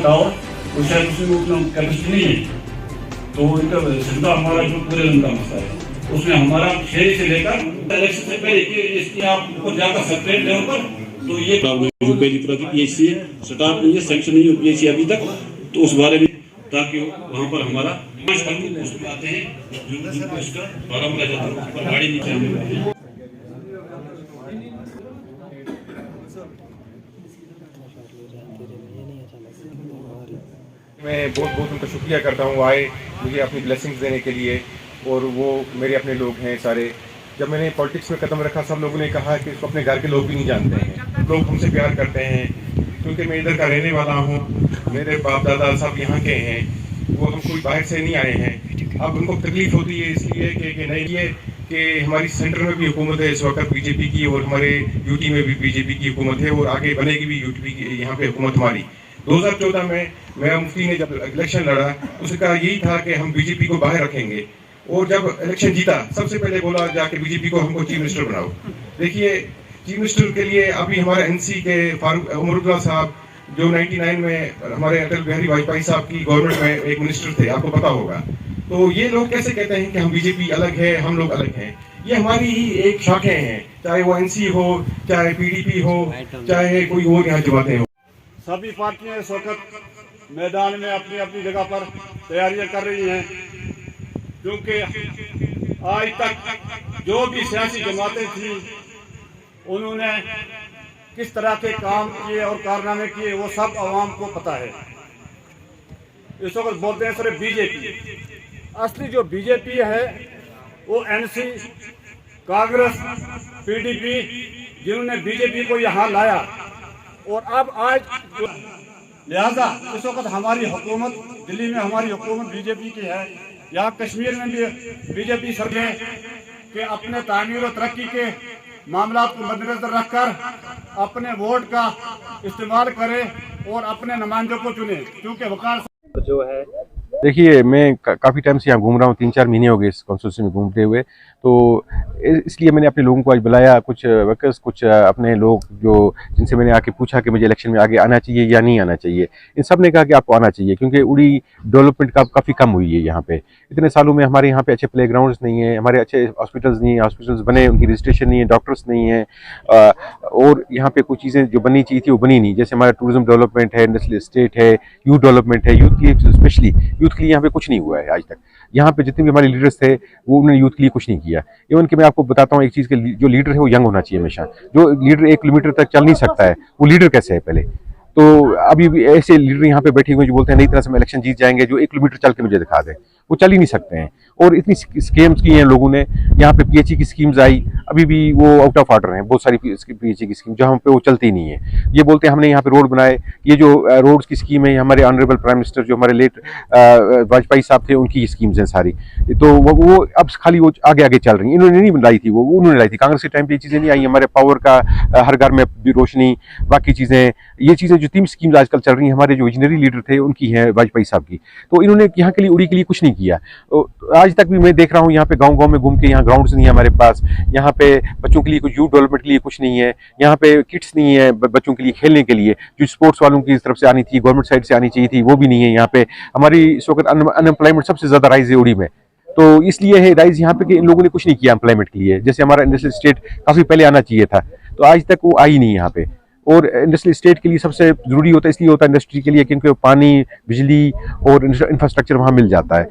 बताओ, तो शायद उसमें उतना कैपेसिटी नहीं है। तो इनका क्षमता हमारा जो पूरे उनका मसला है, उसमें हमारा 6 से लेकर इलेक्शन से पहले इसकी आप ऊपर जाकर सेपरेट लेवल पर, तो ये पहली तरह की पीएचसी स्टाफ नहीं है, सैंक्शन नहीं है पीएचसी अभी तक, तो उस बारे में ताकि वहाँ पर हमारा आते हैं जो इसका बारामूला जाता है उस पर गाड़ी नीचे हमें। मैं बहुत बहुत उनका शुक्रिया करता हूँ, आए मुझे अपनी ब्लेसिंग्स देने के लिए, और वो मेरे अपने लोग हैं सारे। जब मैंने पॉलिटिक्स में कदम रखा, सब लोगों ने कहा कि इसको अपने घर के लोग भी नहीं जानते हैं, लोग हमसे प्यार करते हैं क्योंकि मैं इधर का रहने वाला हूँ, मेरे बाप दादा सब यहाँ के हैं, वो हम कोई बाहर से नहीं आए हैं। अब उनको तकलीफ होती है इसलिए कि नहीं ये कि हमारी सेंटर में भी हुकूमत है इस वक्त बीजेपी की, और हमारे यूटी में भी बीजेपी की हुकूमत है, और आगे बनेगी भी यूटी की यहाँ पे हुकूमत हमारी। 2014 में मेरा मुफ्ती ने जब इलेक्शन लड़ा, उसका यही था कि हम बीजेपी को बाहर रखेंगे, और जब इलेक्शन जीता सबसे पहले बोला जाके बीजेपी को हमको चीफ मिनिस्टर बनाओ। देखिए चीफ मिनिस्टर के लिए अभी हमारे एनसी के फारूक उमरुल्लाह साहब जो 99 में हमारे अटल बिहारी वाजपेयी साहब की गवर्नमेंट में एक मिनिस्टर थे, आपको पता होगा। तो ये लोग कैसे कहते हैं कि हम बीजेपी अलग है, हम लोग अलग हैं? ये हमारी ही एक शाखें हैं, चाहे वो एनसी हो, चाहे पीडीपी हो, चाहे कोई और यहाँ जमातें हो। सभी पार्टियां इस वक्त मैदान में अपनी अपनी जगह पर तैयारियां कर रही हैं, क्योंकि आज तक जो भी सियासी जमातें थी उन्होंने किस तरह के काम किए और कारनामे किए वो सब आवाम को पता है। इस वक्त बोलते हैं सिर्फ बीजेपी, असली जो बीजेपी है वो एनसी, कांग्रेस, पीडीपी, जिन्होंने बीजेपी को यहाँ लाया। और अब आज लिहाजा इस वक्त हमारी हुकूमत दिल्ली में, हमारी हुकूमत बीजेपी की है, यहाँ कश्मीर में भी बीजेपी सरकार के अपने तामीर और तरक्की के मामला को मद्देनजर रखकर अपने वोट का इस्तेमाल करें और अपने नुमाइंदों को चुने, क्योंकि वकार जो है। देखिए मैं काफ़ी टाइम से यहाँ घूम रहा हूँ, 3-4 महीने हो गए इस कॉन्स्टिट्यूंसी में घूमते हुए, तो इसलिए मैंने अपने लोगों को आज बुलाया, कुछ वर्कर्स, कुछ अपने लोग जो जिनसे मैंने आके पूछा कि मुझे इलेक्शन में आगे आना चाहिए या नहीं आना चाहिए। इन सब ने कहा कि आपको आना चाहिए, क्योंकि उड़ी डेवलपमेंट काफ़ी कम हुई है यहाँ पे। इतने सालों में हमारे यहाँ पे अच्छे प्ले ग्राउंड्स नहीं है, हमारे अच्छे हॉस्पिटल्स नहीं है, हॉस्पिटल्स बने उनकी रजिस्ट्रेशन नहीं है, डॉक्टर्स नहीं है, और यहाँ पे कुछ चीज़ें जो बननी चाहिए थी वो बनी नहीं। जैसे हमारा टूरिज्म डेवलपमेंट है, इंडस्ट्रियल एस्टेट है, यूथ डेवलपमेंट है, यूथ की स्पेशली यूथ के लिए यहाँ पे कुछ नहीं हुआ है आज तक। यहाँ पे जितने भी हमारे लीडर्स थे वो उन्होंने यूथ के लिए कुछ नहीं किया। इवन कि मैं आपको बताता हूँ एक चीज़ के, जो लीडर है वो यंग होना चाहिए हमेशा। जो लीडर 1 किलोमीटर तक चल नहीं सकता है वो लीडर कैसे है पहले? तो अभी भी ऐसे लीडर यहाँ पे बैठे हुए जो बोलते हैं नई तरह से हम इलेक्शन जीत जाएंगे, जो 1 किलोमीटर चल के मुझे दिखा दे, वो चल ही नहीं सकते हैं। और इतनी स्कीम्स की हैं लोगों ने, यहाँ पे पीएचई की स्कीम्स आई, अभी भी वो आउट ऑफ ऑर्डर हैं बहुत सारी पीएचई की स्कीम, जहाँ पे वो चलती नहीं है। ये बोलते हैं हमने यहाँ पे रोड बनाए, ये जो रोड्स की स्कीम है हमारे ऑनरेबल प्राइम मिनिस्टर जो हमारे लेट वाजपेयी साहब थे उनकी स्कीम्स हैं सारी, तो वो अब खाली वो आगे आगे चल रही हैं। इन्होंने नहीं लाई थी, वो उन्होंने लाई थी। कांग्रेस के टाइम पे ये चीज़ें नहीं आई। हमारे पावर का हर घर में रोशनी, बाकी चीज़ें, ये चीज़ें जो 3 स्कीम्स आजकल चल रही हैं हमारे जो विजनरी लीडर थे उनकी हैं, वाजपेयी साहब की, तो इन्होंने यहाँ के लिए उड़ी के लिए कुछ नहीं किया। आज तक भी मैं देख रहा हूँ यहाँ पे गांव-गांव में घूम के, यहाँ ग्राउंड्स नहीं है हमारे पास, यहाँ पे बच्चों के लिए कुछ यूथ डेवलपमेंट के लिए कुछ नहीं है, यहाँ पे किट्स नहीं है बच्चों के लिए खेलने के लिए, जो स्पोर्ट्स वालों की तरफ से आनी थी, गवर्नमेंट साइड से आनी चाहिए थी, वो भी नहीं है यहाँ पे। हमारी इस वक्त अनएम्प्लॉयमेंट सबसे ज़्यादा राइज है उड़ी में, तो इसलिए है राइज यहाँ पे कि इन लोगों ने कुछ नहीं किया एम्प्लॉयमेंट के लिए। जैसे हमारा इंडस्ट्रियल स्टेट काफ़ी पहले आना चाहिए था, तो आज तक वो आई नहीं यहाँ पे। और इंडस्ट्रियल स्टेट के लिए सबसे ज़रूरी होता है, इसलिए होता है इंडस्ट्री के लिए क्योंकि पानी, बिजली और इंफ्रास्ट्रक्चर वहाँ मिल जाता है।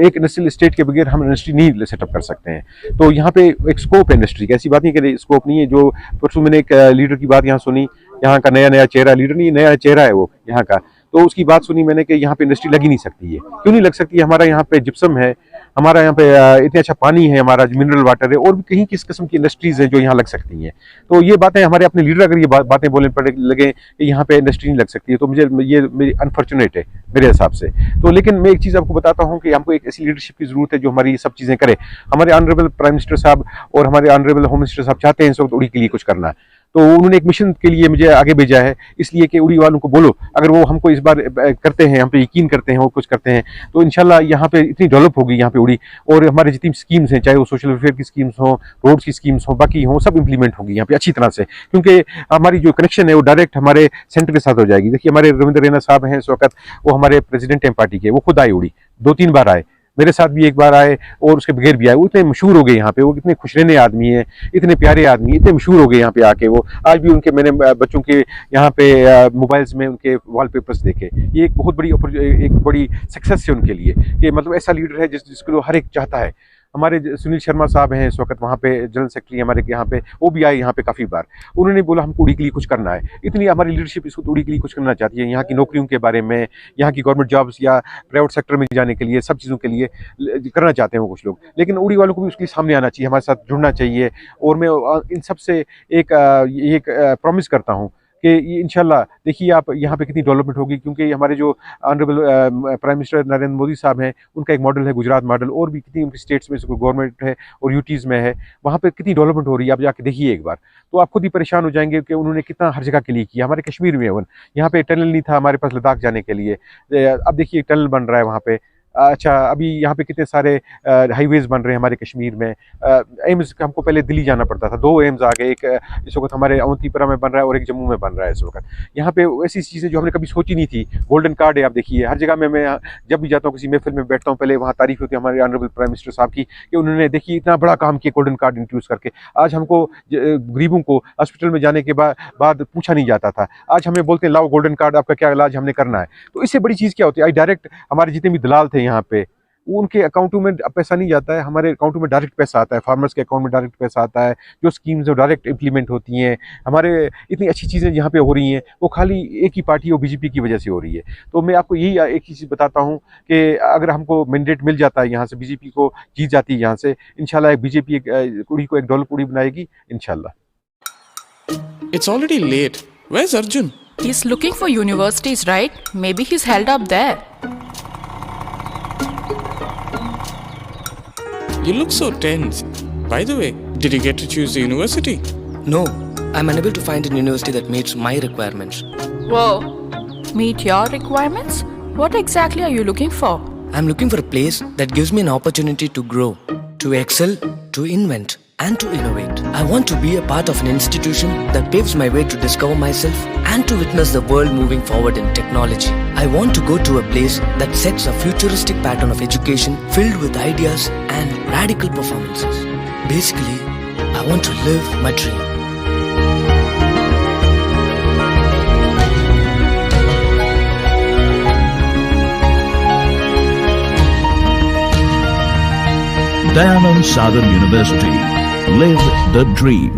एक इंडस्ट्रियल स्टेट के बगैर हम इंडस्ट्री नहीं सेटअप कर सकते हैं। तो यहाँ पे एक स्कोप है इंडस्ट्री का, ऐसी बात नहीं कि स्कोप नहीं है। जो परसों मैंने एक लीडर की बात यहाँ सुनी, यहाँ का नया चेहरा, लीडर नहीं नया चेहरा है वो यहाँ का, तो उसकी बात सुनी मैंने कि यहाँ पे इंडस्ट्री लगी नहीं सकती है। क्यों नहीं लग सकती है? हमारा यहाँ पे जिप्सम है, हमारा यहाँ पे इतना अच्छा पानी है, हमारा मिनरल वाटर है, और भी कहीं किस किस्म की इंडस्ट्रीज़ हैं जो यहाँ लग सकती हैं। तो ये बातें हमारे अपने लीडर अगर ये बातें बोलने पड़े लगे कि यहाँ पे इंडस्ट्री नहीं लग सकती है, तो मुझे ये मेरी अनफॉर्चुनेट है मेरे हिसाब से। तो लेकिन मैं एक चीज़ आपको बताता हूँ कि हमको एक ऐसी लीडरशिप की ज़रूरत है जो हमारी ये सब चीज़ें करे। हमारे ऑनरेबल प्राइम मिनिस्टर साहब और हमारे ऑनरेबल होम मिनिस्टर साहब चाहते हैं इस वक्त उड़ी के लिए कुछ करना। तो उन्होंने एक मिशन के लिए मुझे आगे भेजा है, इसलिए कि उड़ी वालों को बोलो अगर वो हमको इस बार करते हैं, हम पे यकीन करते हैं, वो कुछ करते हैं तो इंशाल्लाह यहाँ पे इतनी डेवलप होगी यहाँ पे उड़ी, और हमारे जितनी स्कीम्स हैं चाहे वो सोशल वेलफेयर की स्कीम्स हों, रोड्स की स्कीम्स हों, बाकी हों, सब इंप्लीमेंट होगी यहाँ पे अच्छी तरह से, क्योंकि हमारी जो कनेक्शन है वो डायरेक्ट हमारे सेंटर के साथ हो जाएगी। देखिए हमारे रविंद्र रैना साहब हैं इस वक्त, वो हमारे प्रेसिडेंट हैं पार्टी के, वो खुद आए उड़ी 2-3 बार आए, मेरे साथ भी एक बार आए और उसके बगैर भी आए। वो इतने मशहूर हो गए यहाँ पे, वो इतने खुशरहने आदमी हैं, इतने प्यारे आदमी, इतने मशहूर हो गए यहाँ पे आके। वो आज भी उनके मैंने बच्चों के यहाँ पे मोबाइल्स में उनके वॉलपेपर्स देखे। ये एक बहुत बड़ी सक्सेस है उनके लिए कि मतलब ऐसा लीडर है जिसको हर एक चाहता है। हमारे सुनील शर्मा साहब हैं इस वक्त वहाँ पे जनरल सेक्रेटरी हमारे यहाँ पे, वो भी आए यहाँ पे काफ़ी बार। उन्होंने बोला हमको उड़ी के लिए कुछ करना है, इतनी हमारी लीडरशिप इसको उड़ी के लिए कुछ करना चाहती है, यहाँ की नौकरियों के बारे में, यहाँ की गवर्नमेंट जॉब्स या प्राइवेट सेक्टर में जाने के लिए, सब चीज़ों के लिए करना चाहते हैं वो कुछ लोग, लेकिन उड़ी वालों को भी उसके सामने आना चाहिए, हमारे साथ जुड़ना चाहिए। और मैं इन सब से एक प्रॉमिस करता हूँ कि ये इंशाल्लाह देखिए आप यहाँ पे कितनी डेवलपमेंट होगी, क्योंकि हमारे जो honourable prime minister Narendra Modi साहब हैं उनका एक मॉडल है गुजरात मॉडल, और भी कितनी उनकी स्टेट्स में गवर्नमेंट है और यूटीज़ में है, वहाँ पे कितनी डेवलपमेंट हो रही है, आप जाके देखिए एक बार, तो आप खुद ही परेशान हो जाएंगे कि उन्होंने कितना हर जगह के लिए किया। हमारे कश्मीर में यहाँ पे टनल नहीं था हमारे पास लद्दाख जाने के लिए, अब देखिए टनल बन रहा है वहाँ पे। अच्छा अभी यहाँ पे कितने सारे हाईवेज बन रहे हैं हमारे कश्मीर में। एम्स हमको पहले दिल्ली जाना पड़ता था, 2 एम्स आ गए, एक इस वक्त हमारे अवंतीपुरा में बन रहा है और एक जम्मू में बन रहा है इस वक्त। यहाँ पे ऐसी चीज़ें जो हमने कभी सोची नहीं थी, गोल्डन कार्ड है, आप देखिए हर जगह में। मैं जब भी जाता हूँ किसी महफिल में बैठता हूँ, पहले वहाँ तारीफ होती है हमारे ऑनरेबल प्राइम मिनिस्टर साहब की कि उन्होंने देखिए इतना बड़ा काम किया गोल्डन कार्ड इंट्रोड्यूस करके। आज हमको गरीबों को हॉस्पिटल में जाने के बाद पूछा नहीं जाता था, आज हमें बोलते हैं लाओ गोल्डन कार्ड, आपका क्या इलाज हमने करना है। तो इससे बड़ी चीज़ क्या होती है, आज डायरेक्ट हमारे जितने भी दलाल थे यहाँ पे उनके अकाउंटों में पैसा नहीं जाता है, हमारे अकाउंटों में डायरेक्ट पैसा आता है, फार्मर्स के अकाउंट में डायरेक्ट पैसा आता है, जो स्कीम्स जो डायरेक्ट इम्प्लीमेंट होती हैं। हमारे इतनी अच्छी चीज़ें यहाँ पे हो रही हैं वो खाली एक ही पार्टी और बीजेपी की वजह से हो रही है। तो मैं आपको यही एक ही चीज़ बताता हूँ कि अगर हमको मैंडेट मिल जाता है यहाँ से, बीजेपी को जीत जाती है यहाँ से, इंशाल्लाह बीजेपी उड़ी को एक डेवलप उड़ी बनाएगी इंशाल्लाह। It's already late. Where's Arjun? He's looking for universities, right? Maybe he's held up there. You look so tense. By the way, did you get to choose the university? No, I'm unable to find a university that meets my requirements. Whoa. Meet your requirements? What exactly are you looking for? I'm looking for a place that gives me an opportunity to grow, to excel, to invent, and to innovate. I want to be a part of an institution that paves my way to discover myself and to witness the world moving forward in technology. I want to go to a place that sets a futuristic pattern of education filled with ideas and radical performances. Basically, I want to live my dream. Dayanand Sagar University. Live the dream.